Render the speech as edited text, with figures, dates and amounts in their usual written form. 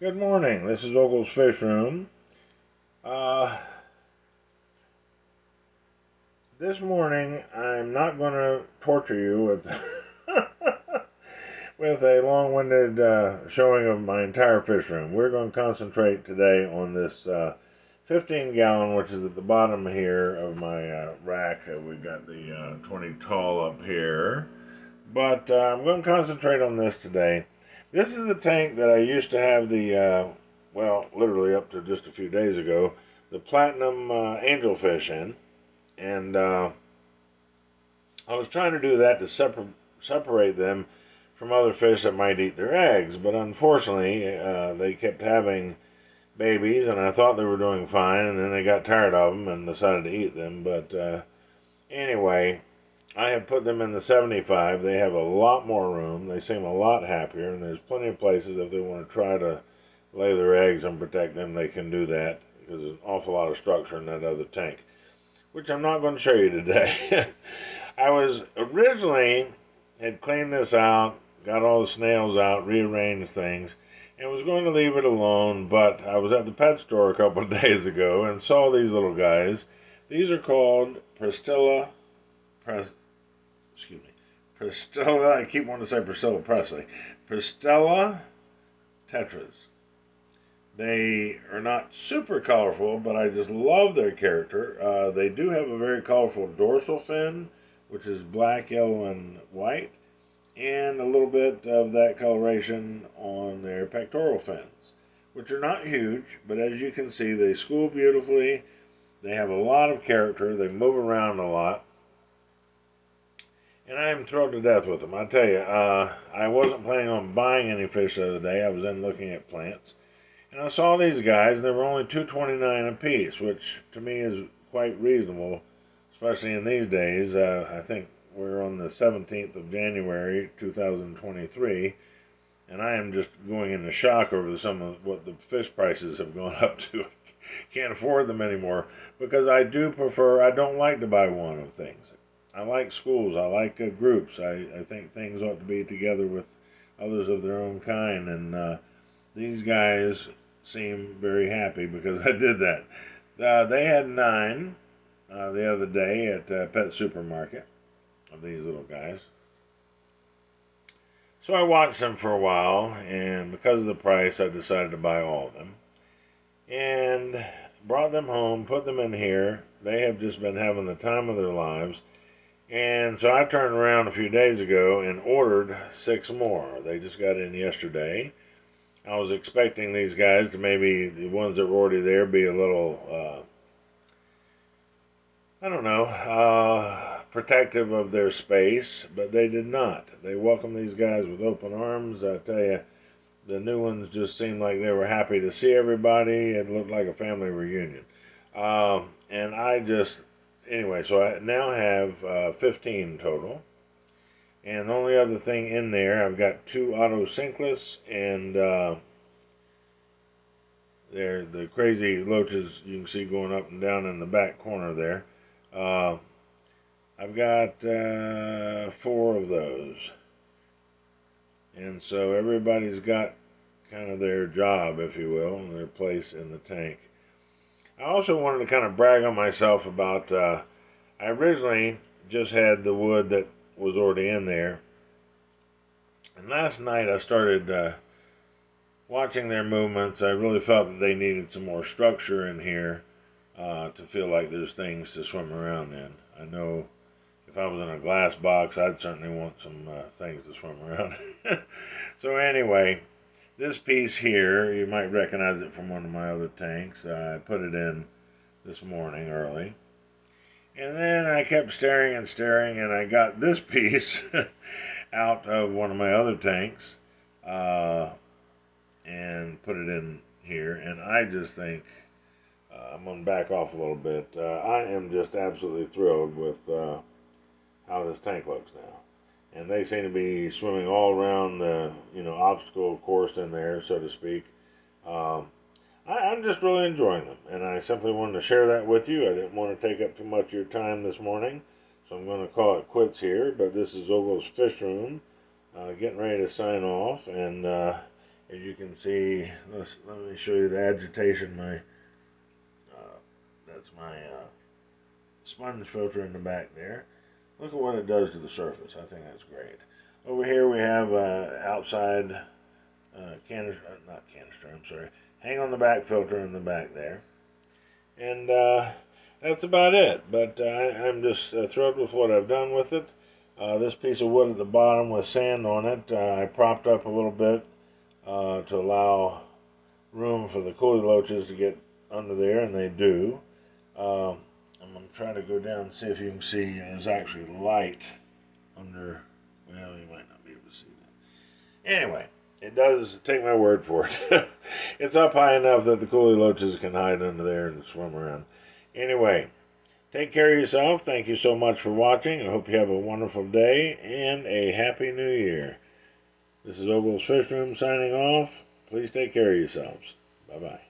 Good morning. This is Ogle's Fish Room. Uh, this morning, I'm not going to torture you with with a long-winded showing of my entire fish room. We're going to concentrate today on this 15-gallon, which is at the bottom here of my rack. We've got the 20 tall up here, but I'm going to concentrate on this today. This is the tank that I used to have the well, literally up to just a few days ago, the platinum angelfish in. And I was trying to do that to separate them from other fish that might eat their eggs. But unfortunately, they kept having babies, and I thought they were doing fine, and then they got tired of them and decided to eat them. But anyway, I have put them in the 75. They have a lot more room. They seem a lot happier, and there's plenty of places if they want to try to lay their eggs and protect them, they can do that, because there's an awful lot of structure in that other tank, which I'm not going to show you today. I was originally had cleaned this out, got all the snails out, rearranged things, and was going to leave it alone, but I was at the pet store a couple of days ago and saw these little guys. These are called Pristella I keep wanting to say Priscilla Presley. Pristella Tetras. They are not super colorful, but I just love their character. They do have a very colorful dorsal fin, which is black, yellow, and white, and a little bit of that coloration on their pectoral fins, which are not huge, but as you can see, they school beautifully. They have a lot of character. They move around a lot. And I am thrilled to death with them. I tell you, I wasn't planning on buying any fish the other day. I was in looking at plants. And I saw these guys. They were only $2.29 a piece, which to me is quite reasonable, especially in these days. I think we're on the 17th of January, 2023, and I am just going into shock over some of what the fish prices have gone up to. Can't afford them anymore, because I don't like to buy one of things. I like schools. I like groups. I think things ought to be together with others of their own kind, and these guys seem very happy because I did that. They had 9 the other day at Pet Supermarket of these little guys. So I watched them for a while, and because of the price, I decided to buy all of them. And brought them home, put them in here. They have just been having the time of their lives. And so I turned around a few days ago and ordered 6 more. They just got in yesterday. I was expecting these guys to, maybe the ones that were already there, be a little, I don't know, protective of their space, but they did not. They welcomed these guys with open arms. I tell you, the new ones just seemed like they were happy to see everybody. It looked like a family reunion. And I just, anyway, so I now have 15 total. And the only other thing in there, I've got 2 auto sinkless, and they're the crazy loaches you can see going up and down in the back corner there. I've got 4 of those. And so everybody's got kind of their job, if you will, and their place in the tank. I also wanted to kind of brag on myself about, I originally just had the wood that was already in there. And last night I started watching their movements. I really felt that they needed some more structure in here to feel like there's things to swim around in. I know if I was in a glass box, I'd certainly want some things to swim around. So anyway, this piece here, you might recognize it from one of my other tanks. I put it in this morning early. And then I kept staring and staring, and I got this piece out of one of my other tanks and put it in here. And I just think, I'm going to back off a little bit. I am just absolutely thrilled with how this tank looks now. And they seem to be swimming all around the obstacle course in there, so to speak. I'm just really enjoying them, and I simply wanted to share that with you. I didn't want to take up too much of your time this morning, so I'm going to call it quits here. But this is Ogle's Fish Room, getting ready to sign off, and As you can see, let me show you the agitation. That's my sponge filter in the back there. Look at what it does to the surface. I think that's great. Over here we have outside canister, not canister, I'm sorry, hang on the back filter in the back there. And that's about it. But I'm just thrilled with what I've done with it. This piece of wood at the bottom with sand on it, I propped up a little bit to allow room for the coolie loaches to get under there, and they do. I'm going to try to go down and see if you can see there's actually light under, well, you might not be able to see that. Anyway, it does, take my word for it. It's up high enough that the coolie loaches can hide under there and swim around. Anyway, take care of yourself. Thank you so much for watching. I hope you have a wonderful day and a happy new year. This is Ogle's Fish Room signing off. Please take care of yourselves. Bye-bye.